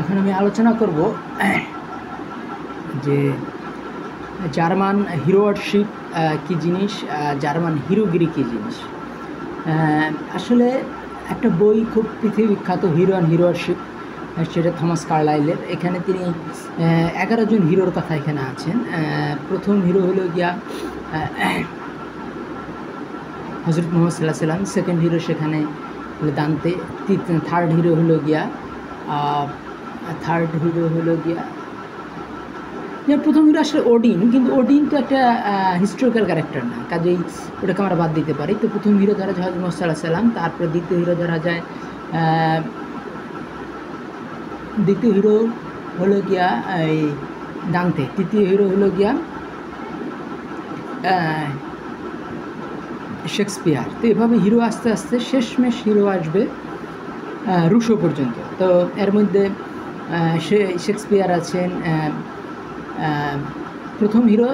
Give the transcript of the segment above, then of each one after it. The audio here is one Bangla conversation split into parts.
এখন আমি আলোচনা করব যে জার্মান হিরোয়ারশিপ কী জিনিস, জার্মান হিরোগিরি কী জিনিস। আসলে একটা বই খুব পৃথিবী বিখ্যাত, হিরো অ্যান্ড হিরোয়ারশিপ, সেটা থমাস কার্লাইলের। এখানে তিনি 11 জন হিরোর কথা এখানে আছেন। প্রথম হিরো হলো গিয়া হজরত মুহাম্মদ সাল্লাল্লাহু আলাইহি ওয়াসাল্লাম, সেকেন্ড হিরো সেখানে দান্তে, থার্ড হিরো হলো গিয়া প্রথম হিরো আসলে ওডিন, কিন্তু ওডিন তো একটা হিস্টোরিক্যাল ক্যারেক্টার না, কাজেই ওটাকে আমরা বাদ দিতে পারি। তো প্রথম হিরো ধরা যায় হজরত মুহাম্মদ সাল্লাল্লাহু আলাইহি ওয়াসাল্লাম, তারপরে দ্বিতীয় হিরো ধরা যায় দ্বিতীয় হিরো হলো গিয়া এই দান্তে, তৃতীয় হিরো হলো গিয়া শেক্সপিয়ার। তো এভাবে হিরো আস্তে আস্তে শেষমেশ হিরো আসবে রুশো পর্যন্ত। তো এর মধ্যে শেক্সপিয়ার আছেন। প্রথম হিরো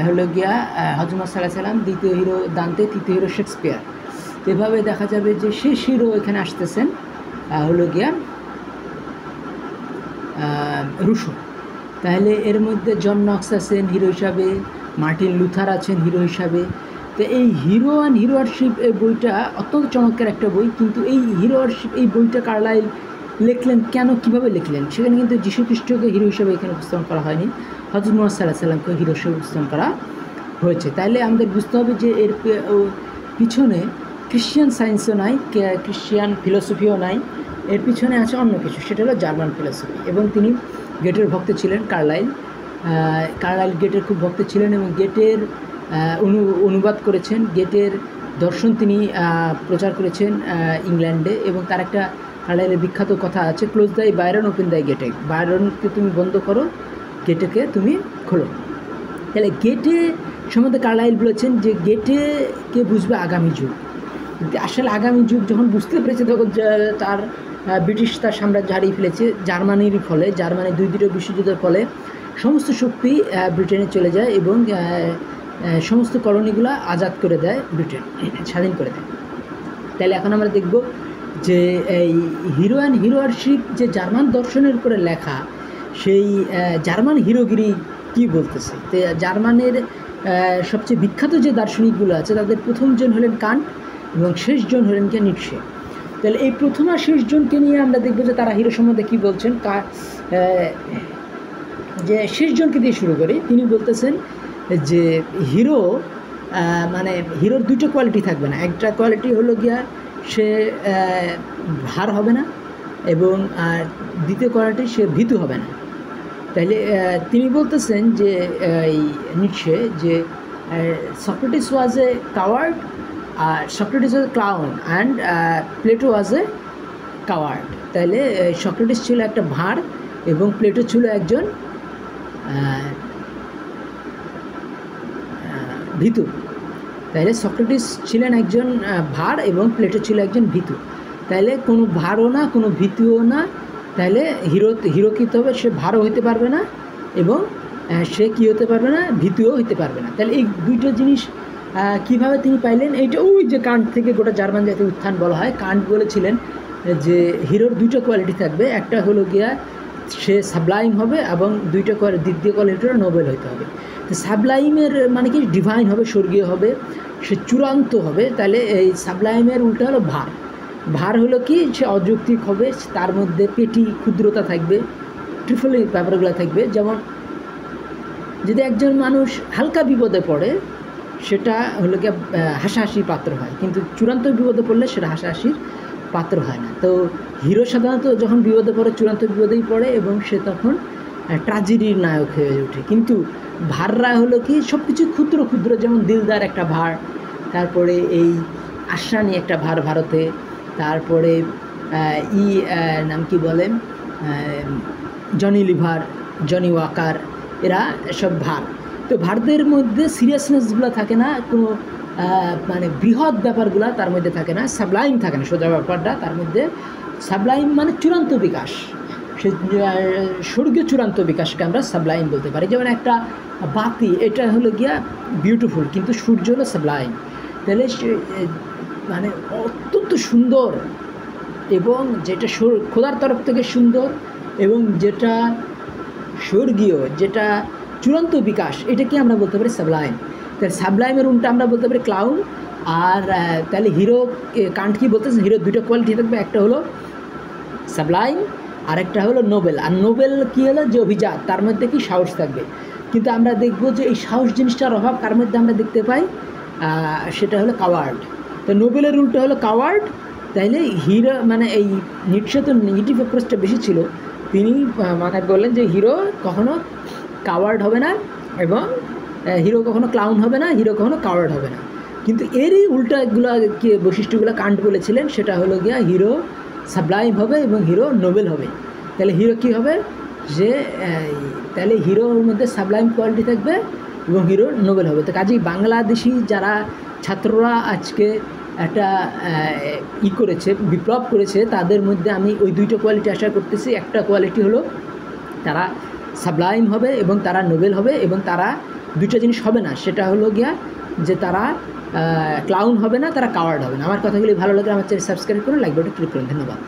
হলো গিয়া হজরত মুহাম্মদ সাল্লাল্লাহু আলাইহি ওয়াসাল্লাম, দ্বিতীয় হিরো দান্তে, তৃতীয় হিরো শেক্সপিয়ার। তো এভাবে দেখা যাবে যে শেষ হিরো এখানে আসতেছেন হলো গিয়া রুশো। তাহলে এর মধ্যে জন নক্স আছেন হিরো হিসাবে, মার্টিন লুথার আছেন হিরো হিসাবে। তো এই হিরো অ্যান্ড হিরোয়ারশিপ এই বইটা অত্যন্ত চমৎকার একটা বই। কিন্তু এই হিরোয়ারশিপ এই বইটা কার্লাইল লিখলেন কেন, কীভাবে লিখলেন? সেখানে কিন্তু যীশু খ্রিস্টকে হিরো হিসাবে এখানে উপস্থাপন করা হয়নি, হজরত মুহাম্মদ সাল্লাল্লাহু আলাইহি ওয়াসাল্লামকে হিরো হিসেবে উপস্থাপন করা হয়েছে। তাইলে আমাদের বুঝতে হবে যে এর পিছনে খ্রিশ্চিয়ান সায়েন্সও নাই, খ্রিশ্চিয়ান ফিলোসফিও নাই, এর পিছনে আছে অন্য কিছু, সেটা হলো জার্মান ফিলোসফি। এবং তিনি গেটের ভক্ত ছিলেন, কার্লাইল গেটের খুব ভক্ত ছিলেন এবং গেটের অনুবাদ করেছেন, গেটের দর্শন তিনি প্রচার করেছেন ইংল্যান্ডে। এবং তার একটা কার্লাইলের বিখ্যাত কথা আছে, close the Byron open the গেটে, বাইরনকে তুমি বন্ধ করো, গেটেকে তুমি খোলো। তাহলে গেটে সম্বন্ধে কার্লাইল বলেছেন যে গেটেকে বুঝবে আগামী যুগ। আসলে আগামী যুগ যখন বুঝতে পেরেছে তখন তার ব্রিটিশ তার সাম্রাজ্য হারিয়ে ফেলেছে জার্মানির ফলে। জার্মানি দ্বিতীয় বিশ্বযুদ্ধের ফলে সমস্ত শক্তি ব্রিটেনে চলে যায় এবং সমস্ত কলোনিগুলো আজাদ করে দেয়, ব্রিটেন স্বাধীন করে দেয়। তাহলে এখন আমরা দেখব যে এই হিরো অ্যান্ড হিরোয়ারশিপ যে জার্মান দর্শনের উপরে লেখা, সেই জার্মান হিরোগিরি কী বলতেছে। তো জার্মানের সবচেয়ে বিখ্যাত যে দার্শনিকগুলো আছে তাদের প্রথমজন হলেন কান্ট এবং শেষজন হলেন কে নিটশে। তাহলে এই প্রথম আর শেষজনকে নিয়ে আমরা দেখব যে তারা হিরো সম্বন্ধে কী বলছেন। যে শেষজনকে দিয়ে শুরু করি, তিনি বলতেছেন যে হিরো মানে হিরোর দুটো কোয়ালিটি থাকবে না। একটা কোয়ালিটি হলো গিয়া সে ভার হবে না, এবং আর দ্বিতীয় কোয়ালিটি সে ভীতু হবে না। তাইলে তিনি বলতেছেন যে এই নিটশে যে সক্রেটিস ওয়াজ এ কাওয়ার্ড, আর Socrates was a clown and Plato was a coward. তাইলে সক্রেটিস ছিল একটা ভাঁড় এবং প্লেটো ছিল একজন ভীতু। তাইলে সক্রেটিস ছিলেন একজন ভাঁড় এবং প্লেটো ছিল একজন ভীতু। তাইলে কোনো ভাঁড়ও না, কোনো ভীতুও না। তাহলে হিরো কী হবে, সে ভাঁড়ও হইতে পারবে না এবং সে কী হতে পারবে না, ভীতুও হইতে পারবে না। তাহলে এই দুইটা জিনিস কীভাবে তিনি পাইলেন? এইটা ওই যে কান্ট থেকে গোটা জার্মান জাতির উত্থান বলা হয়। কান্ট বলেছিলেন যে হিরোর দুটো কোয়ালিটি থাকবে, একটা হলো গিয়া সে সাবলাইম হবে এবং দ্বিতীয় কোয়ালিটিটা নোবেল হইতে হবে। তো সাবলাইমের মানে কি, ডিভাইন হবে, স্বর্গীয় হবে, সে চূড়ান্ত হবে। তাহলে এই সাবলাইমের উল্টা হলো ভার হলো কি, সে অযৌক্তিক হবে, তার মধ্যে পেটি ক্ষুদ্রতা থাকবে, ট্রিফলি ব্যাপারগুলো থাকবে। যেমন যদি একজন মানুষ হালকা বিপদে পড়ে সেটা হলো গিয়ে হাসাহাসির পাত্র হয়, কিন্তু চূড়ান্ত বিপদে পড়লে সেটা হাসাহাসির পাত্র হয় না। তো হিরো সাধারণত যখন বিপদে পড়ে চূড়ান্ত বিপদেই পড়ে এবং সে তখন ট্র্যাজেডির নায়ক হয়ে ওঠে। কিন্তু ভাররা হলো কি সব কিছু ক্ষুদ্র ক্ষুদ্র, যেমন দিলদার একটা ভার, তারপরে এই আশরানি একটা ভার ভারতে, তারপরে নাম কি বলেন, জনি লিভার, জনি ওয়াকার, এরা সব ভার। তো ভারতের মধ্যে সিরিয়াসনেসগুলো থাকে না, কোনো মানে বৃহৎ ব্যাপারগুলো তার মধ্যে থাকে না, সাবলাইম থাকে না, সোজা ব্যাপারটা তার মধ্যে। সাবলাইম মানে চূড়ান্ত বিকাশ, সে স্বর্গীয় চূড়ান্ত বিকাশকে আমরা সাবলাইম বলতে পারি। যেমন একটা বাতি, এটা হলো গিয়া বিউটিফুল, কিন্তু সূর্য হলো সাবলাইম। তাহলে সে মানে অত্যন্ত সুন্দর এবং যেটা খোদার তরফ থেকে সুন্দর এবং যেটা স্বর্গীয়, যেটা চূড়ান্ত বিকাশ, এটাকে আমরা বলতে পারি সাবলাইম। তাহলে সাবলাইমের উল্টা আমরা বলতে পারি ক্লাউন। আর তাহলে হিরো কান্ট কি বলতেছে, হিরোর দুটো কোয়ালিটি থাকবে, একটা হলো সাবলাইম আর একটা হলো নোবেল। আর নোবেল কী হলো, যে অভিজাত, তার মধ্যে কি সাহস থাকবে। কিন্তু আমরা দেখব যে এই সাহস জিনিসটার অভাব কার মধ্যে আমরা দেখতে পাই, সেটা হলো কাওয়ার্ড। তো নোবেলের উল্টো হলো কাওয়ার্ড। তাইলে হিরো মানে এই নিশ্চয় তো নেগেটিভ অ্যাপ্রোচটা বেশি ছিল। তিনি মানে বললেন যে হিরো কখনো কাওয়ার্ড হবে না এবং হিরো কখনো ক্লাউন হবে না, হিরো কখনো কাওয়ার্ড হবে না। কিন্তু এরই উল্টাগুলো বৈশিষ্ট্যগুলো কান্ট বলেছিলেন, সেটা হলো গিয়া হিরো সাবলাইম হবে এবং হিরো নোবেল হবে। তাহলে হিরো কী হবে, যে তাহলে হিরোর মধ্যে সাবলাইম কোয়ালিটি থাকবে এবং হিরো নোবেল হবে। তো কাজেই বাংলাদেশি যারা ছাত্ররা আজকে একটা করেছে, বিপ্লব করেছে, তাদের মধ্যে আমি ওই দুইটা কোয়ালিটি আশা করতেছি। একটা কোয়ালিটি হলো তারা সাবলাইম হবে এবং তারা নোবেল হবে, এবং তারা দুইটা জিনিস হবে না, সেটা হলো গিয়া যে তারা ক্লাউন হবে না, তারা কাওয়ার্ড হবে না। আমার কথাগুলি ভালো লাগে, আমার চ্যানেল সাবস্ক্রাইব করুন, লাইক বাটন ক্লিক করুন। ধন্যবাদ।